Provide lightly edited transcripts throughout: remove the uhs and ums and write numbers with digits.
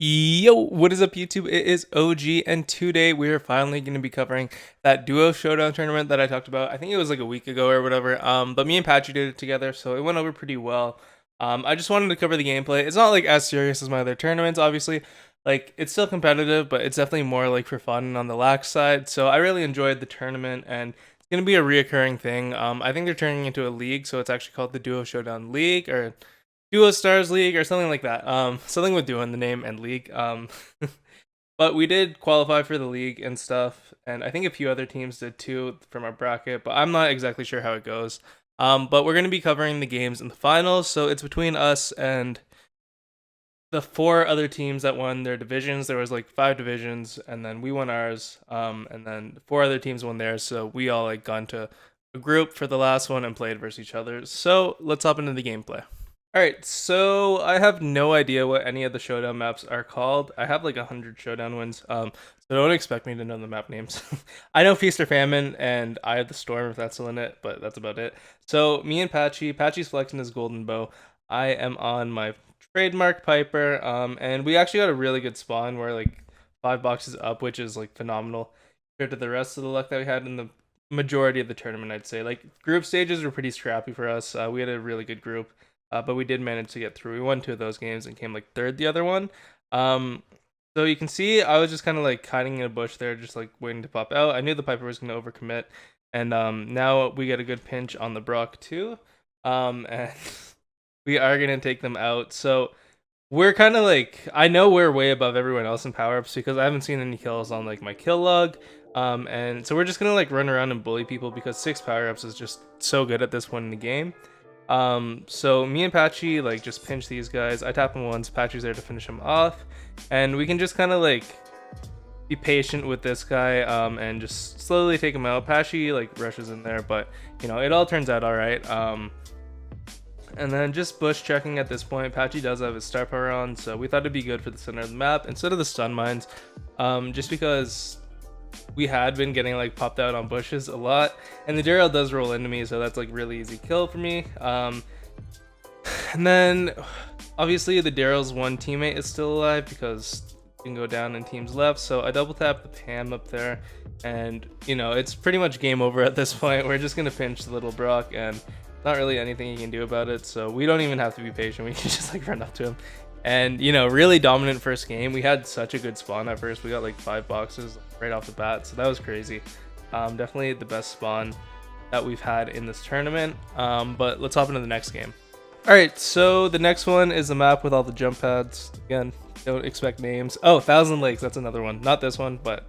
Yo, what is up YouTube? It is OG, and today we are finally going to be covering that duo showdown tournament that I talked about. I think it was like a week ago or whatever. But me and Patchy did it together, so it went over pretty well. I just wanted to cover the gameplay. It's not like as serious as my other tournaments, obviously. Like it's still competitive, but it's definitely more like for fun and on the lax side. So I really enjoyed the tournament, and it's going to be a reoccurring thing. I think they're turning into a league, so it's actually called the Duo Showdown League, or duostars league or something like that. Something with duo in the name and league. But we did qualify for the league and stuff, and I think a few other teams did too from our bracket, but I'm not exactly sure how it goes. But we're gonna be covering the games in the finals, so it's between us and the four other teams that won their divisions. There was like five divisions, and then we won ours. And then four other teams won theirs, so we all like got into a group for the last one and played versus each other. So let's hop into the gameplay. All right, so I have no idea what any of the showdown maps are called. I have like 100 showdown wins, so don't expect me to know the map names. I know Feast or Famine and Eye of the Storm if that's still in it, but that's about it. So me and Patchy's flexing his golden bow. I am on my trademark Piper, and we actually got a really good spawn. We're like 5 boxes up, which is like phenomenal compared to the rest of the luck that we had in the majority of the tournament. I'd say like group stages were pretty scrappy for us. We had a really good group. But we did manage to get through. We won two of those games and came like third the other one. So you can see I was just kind of like hiding in a bush there, just like waiting to pop out. I knew the Piper was going to overcommit, and now we get a good pinch on the Brock too, and we are going to take them out. So we're kind of like, I know we're way above everyone else in power ups because I haven't seen any kills on like my kill log. And so we're just gonna like run around and bully people because 6 power ups is just so good at this point in the game. So me and Patchy like just pinch these guys. I tap him once, Patchy's there to finish him off, and we can just kind of like be patient with this guy, and just slowly take him out. Patchy like rushes in there, but you know it all turns out all right. And then just bush checking at this point. Patchy does have his star power on, so we thought it'd be good for the center of the map instead of the stun mines, just because we had been getting like popped out on bushes a lot, and the Daryl does roll into me, so that's like really easy kill for me. And then obviously the Daryl's one teammate is still alive because you can go down in teams left, so I double tap the Pam up there, and you know it's pretty much game over at this point. We're just gonna pinch the little Brock, and not really anything you can do about it, so we don't even have to be patient. We can just like run up to him, and you know, really dominant first game. We had such a good spawn at first. We got like 5 boxes right off the bat, so that was crazy. Definitely the best spawn that we've had in this tournament. But let's hop into the next game. All right, so the next one is the map with all the jump pads. Again, don't expect names. Oh, Thousand Lakes, that's another one. Not this one, but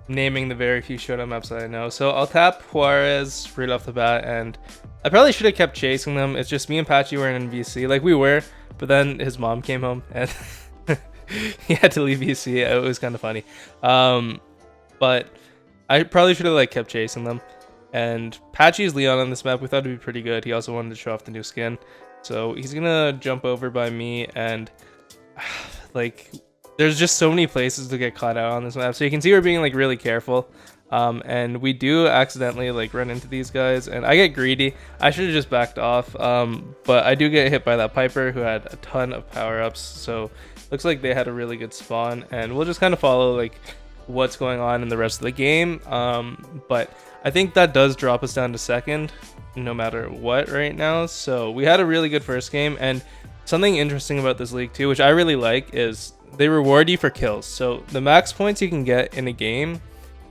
naming the very few showdown maps that I know. So I'll tap Juarez right off the bat, and I probably should have kept chasing them. It's just me and Patchy were in VC, like we were, but then his mom came home and he had to leave VC. It was kind of funny. But I probably should have like kept chasing them. And Patchy's Leon on this map, we thought it'd be pretty good. He also wanted to show off the new skin, so he's gonna jump over by me, and like there's just so many places to get caught out on this map. So you can see we're being like really careful. And we do accidentally like run into these guys, and I get greedy. I should have just backed off, but I do get hit by that Piper who had a ton of power-ups, so looks like they had a really good spawn, and we'll just kind of follow like what's going on in the rest of the game. But I think that does drop us down to second no matter what right now. So we had a really good first game, and something interesting about this league too, which I really like, is they reward you for kills. So the max points you can get in a game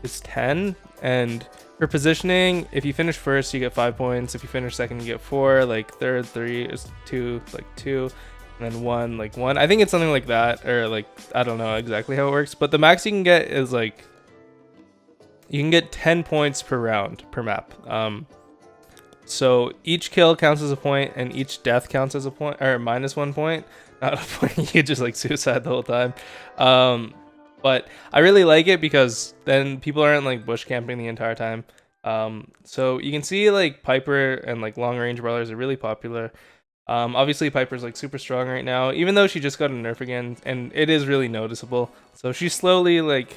is 10, and for positioning, if you finish first you get 5 points, if you finish second you get 4, like third 3 is 2, like 2, and then 1 like 1. I think it's something like that, or like I don't know exactly how it works, but the max you can get is like you can get 10 points per round per map. So each kill counts as a point, and each death counts as a point, or minus 1 point. Not a point. You could just like suicide the whole time. But I really like it because then people aren't like bush camping the entire time. So you can see like Piper and like long range brawlers are really popular. Obviously Piper's like super strong right now, even though she just got a nerf again, and it is really noticeable. So she's slowly like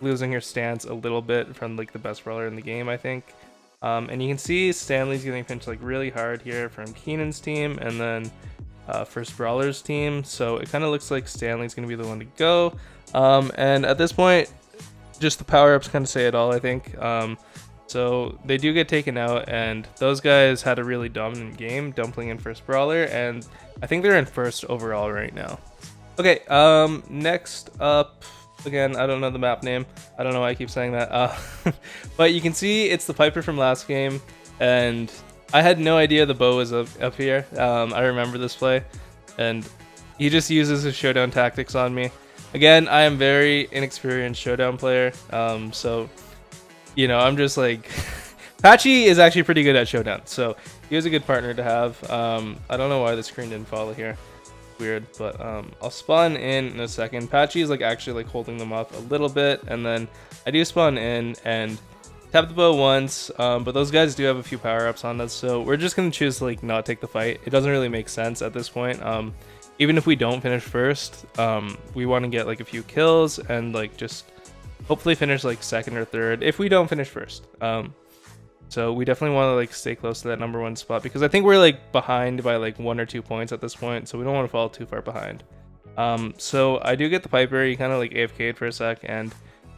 losing her stance a little bit from like the best brawler in the game, I think. And you can see Stanley's getting pinched like really hard here from Keenan's team, and then first Brawlers team. So it kind of looks like Stanley's going to be the one to go. And at this point, just the power-ups kind of say it all, I think. So they do get taken out, and those guys had a really dominant game, Dumpling in first Brawler, and I think they're in first overall right now. Okay, next up, again, I don't know the map name. I don't know why I keep saying that. But you can see it's the Piper from last game, and I had no idea the bow was up here. I remember this play, and he just uses his showdown tactics on me. Again, I am very inexperienced showdown player, so, you know, I'm just like... Patchy is actually pretty good at showdown, so he was a good partner to have. I don't know why the screen didn't follow here. Weird, but I'll spawn in a second. Patchy is like actually like holding them off a little bit, and then I do spawn in and tap the bow once, but those guys do have a few power-ups on us, so we're just gonna choose to like not take the fight. It doesn't really make sense at this point. Even if we don't finish first, we want to get like a few kills and like just hopefully finish like second or third if we don't finish first. So we definitely want to like stay close to that #1 spot, because I think we're like behind by like 1 or 2 points at this point, so we don't want to fall too far behind. So I do get the Piper. He kind of like AFK'd for a sec, and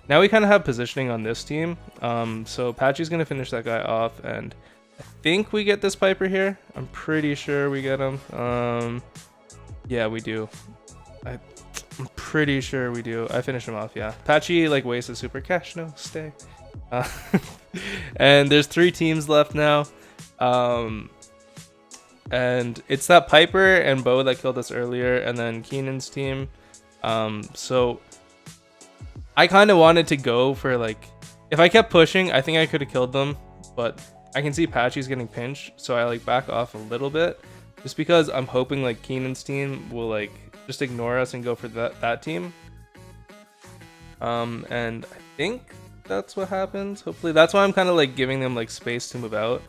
now we kind of have positioning on this team. So Patchy's gonna finish that guy off, and I think we get this Piper here. I'm pretty sure we get him. Yeah, we do. I'm pretty sure we do. I finish him off, yeah. Patchy like wasted super cash. No, stay. And there's 3 teams left now. And it's that Piper and Bo that killed us earlier, and then Keenan's team. So I kind of wanted to go for like, if I kept pushing, I think I could have killed them, but I can see Patchy's getting pinched, so I like back off a little bit, just because I'm hoping like Keenan's team will like just ignore us and go for that team. And I think that's what happens. Hopefully, that's why I'm kind of like giving them like space to move out.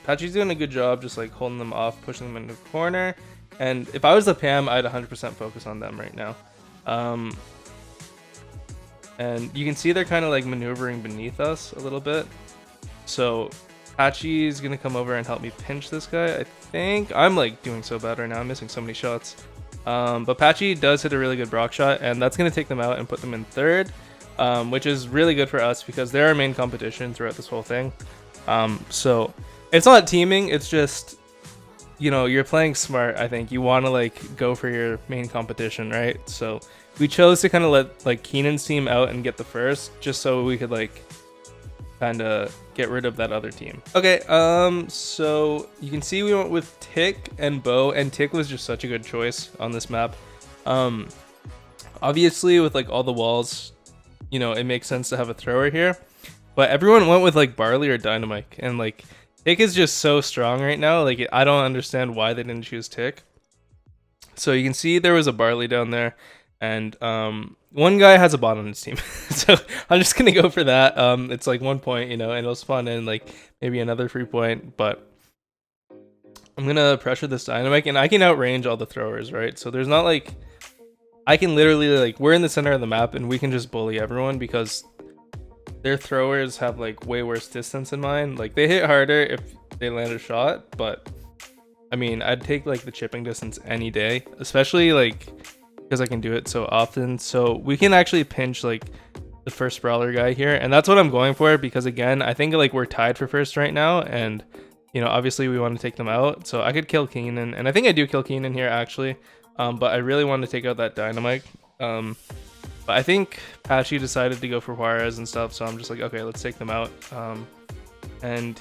Patchy's doing a good job just like holding them off, pushing them into the corner. And if I was the Pam, I'd 100% focus on them right now. And you can see they're kind of like maneuvering beneath us a little bit. So Patchy's gonna come over and help me pinch this guy. I think I'm like doing so bad right now. I'm missing so many shots. But Patchy does hit a really good Brock shot, and that's gonna take them out and put them in third, which is really good for us because they're our main competition throughout this whole thing. So it's not teaming, it's just, you know, you're playing smart. I think you want to like go for your main competition, right? So we chose to kind of let like Keenan's team out and get the first, just so we could like kind of get rid of that other team. Okay, so you can see we went with Tick and Bo, and Tick was just such a good choice on this map. Obviously with like all the walls, you know, it makes sense to have a thrower here, but everyone went with like Barley or Dynamite, and like Tick is just so strong right now. Like I don't understand why they didn't choose Tick. So you can see there was a Barley down there, and one guy has a bot on his team. So I'm just gonna go for that. It's like 1 point, you know, and it'll spawn in like maybe another 3 point, but I'm gonna pressure this Dynamite, and I can outrange all the throwers, right? So there's not like, I can literally like, we're in the center of the map and we can just bully everyone because their throwers have like way worse distance than mine. Like they hit harder if they land a shot, but I mean, I'd take like the chipping distance any day, especially like because I can do it so often. So we can actually pinch like the first Brawler guy here, and that's what I'm going for, because again, I think like we're tied for first right now, and you know, obviously we want to take them out. So I could kill Keenan, and I think I do kill Keenan here actually, but I really want to take out that Dynamite. But I think Patchy decided to go for Juarez and stuff, so I'm just like, okay, let's take them out. And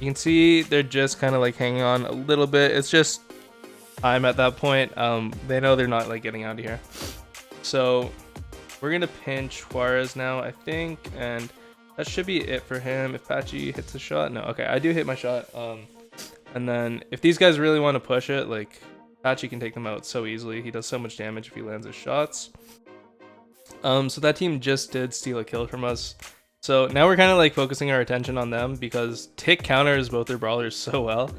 you can see they're just kind of like hanging on a little bit. It's just time at that point. They know they're not like getting out of here. So we're gonna pinch Juarez now, I think, and that should be it for him. If Patchy hits a shot, no, okay, I do hit my shot. And then if these guys really want to push it, like Patchy can take them out so easily. He does so much damage if he lands his shots. So that team just did steal a kill from us. So now we're kind of like focusing our attention on them because Tick counters both their brawlers so well.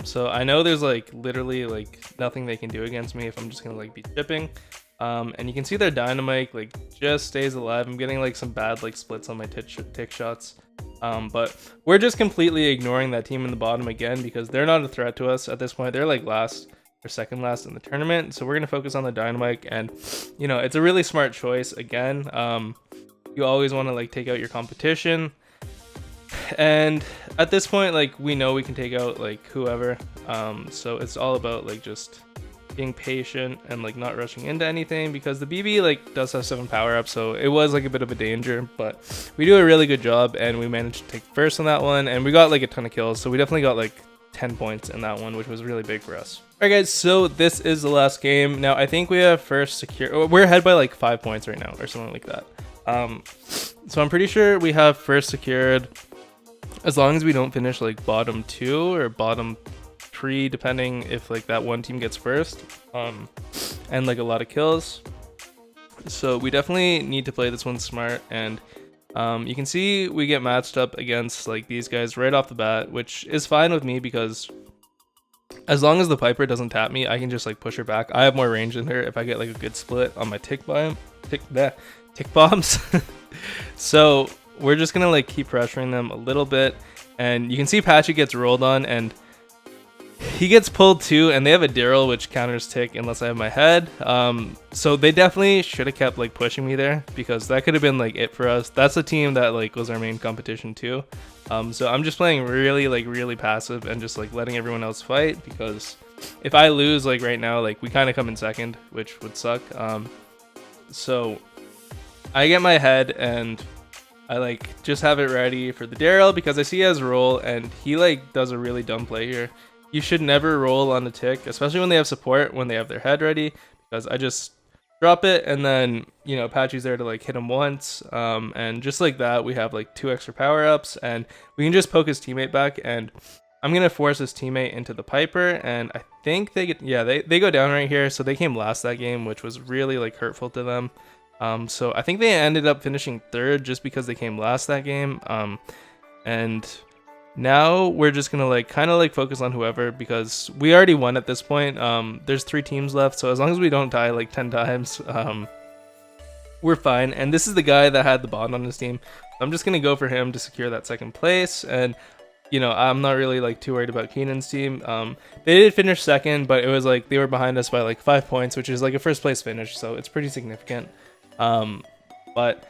So I know there's like literally like nothing they can do against me if I'm just gonna like be chipping. And you can see their dynamite like just stays alive. I'm getting like some bad like splits on my tick shots. But we're just completely ignoring that team in the bottom again because they're not a threat to us at this point. They're like last or second last in the tournament. So we're gonna focus on the dynamite, and you know, it's a really smart choice again. You always want to like take out your competition. And at this point, like, we know we can take out like whoever. So it's all about like just being patient and like not rushing into anything, because the BB like does have 7 power-ups, so it was like a bit of a danger, but we do a really good job and we managed to take first on that one, and we got like a ton of kills, so we definitely got like 10 points in that one, which was really big for us. Alright guys, so this is the last game. Now I think we have first secure, we're ahead by like 5 points right now or something like that. So I'm pretty sure we have first secured as long as we don't finish like bottom 2 or bottom 3, depending if like that one team gets first, and like a lot of kills. So we definitely need to play this one smart, and you can see we get matched up against like these guys right off the bat, which is fine with me because as long as the Piper doesn't tap me, I can just like push her back. I have more range than her if I get like a good split on my tick bombs. So we're just gonna like keep pressuring them a little bit, and you can see Patchy gets rolled on and he gets pulled too, and they have a Daryl which counters tick unless I have my head. So they definitely should have kept like pushing me there, because that could have been like it for us. That's the team that like was our main competition too. So I'm just playing really passive and just like letting everyone else fight, because if I lose like right now, like we kind of come in second, which would suck. So I get my head and I like just have it ready for the Daryl, because I see he has roll and he like does a really dumb play here. You should never roll on the tick, especially when they have support, when they have their head ready, because I just drop it and then, you know, Patchy's there to like hit him once, and just like that we have like 2 extra power-ups and we can just poke his teammate back, and I'm gonna force his teammate into the Piper, and I think they get, yeah, they go down right here, so they came last that game, which was really like hurtful to them. So I think they ended up finishing 3rd just because they came last that game, and now we're just gonna like kind of like focus on whoever, because we already won at this point. There's 3 teams left, so as long as we don't die like 10 times, we're fine. And this is the guy that had the bond on his team. I'm just gonna go for him to secure that 2nd place, and you know, I'm not really like too worried about Keenan's team. They did finish 2nd, but it was like they were behind us by like 5 points, which is like a 1st place finish, so it's pretty significant. But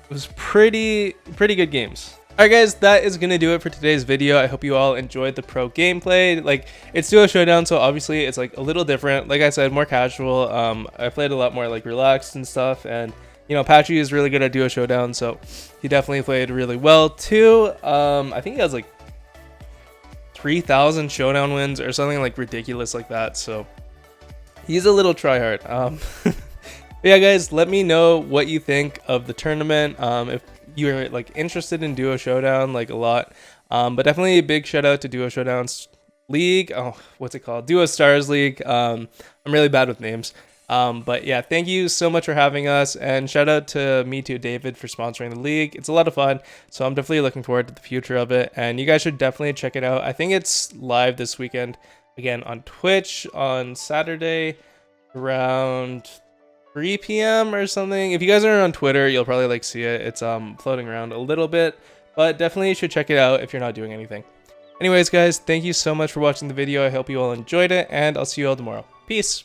it was pretty good games. Alright guys, that is going to do it for today's video. I hope you all enjoyed the pro gameplay. Like, it's Duo Showdown, so obviously it's like a little different. Like I said, more casual. I played a lot more like relaxed and stuff, and you know, Patchy is really good at Duo Showdown, so he definitely played really well too. I think he has like 3,000 Showdown wins or something like ridiculous like that, so he's a little tryhard. But yeah guys, let me know what you think of the tournament. If you're like interested in Duo Showdown like a lot, but definitely a big shout out to Duo Showdown's league. Oh, what's it called? Duostars League. I'm really bad with names. But yeah, thank you so much for having us, and shout out to Me Too David for sponsoring the league. It's a lot of fun, so I'm definitely looking forward to the future of it, and you guys should definitely check it out. I think it's live this weekend again on Twitch on Saturday around 3 p.m. or something. If you guys are on Twitter, you'll probably like see it. It's floating around a little bit, but definitely you should check it out if you're not doing anything. Anyways guys, thank you so much for watching the video. I hope you all enjoyed it, and I'll see you all tomorrow. Peace.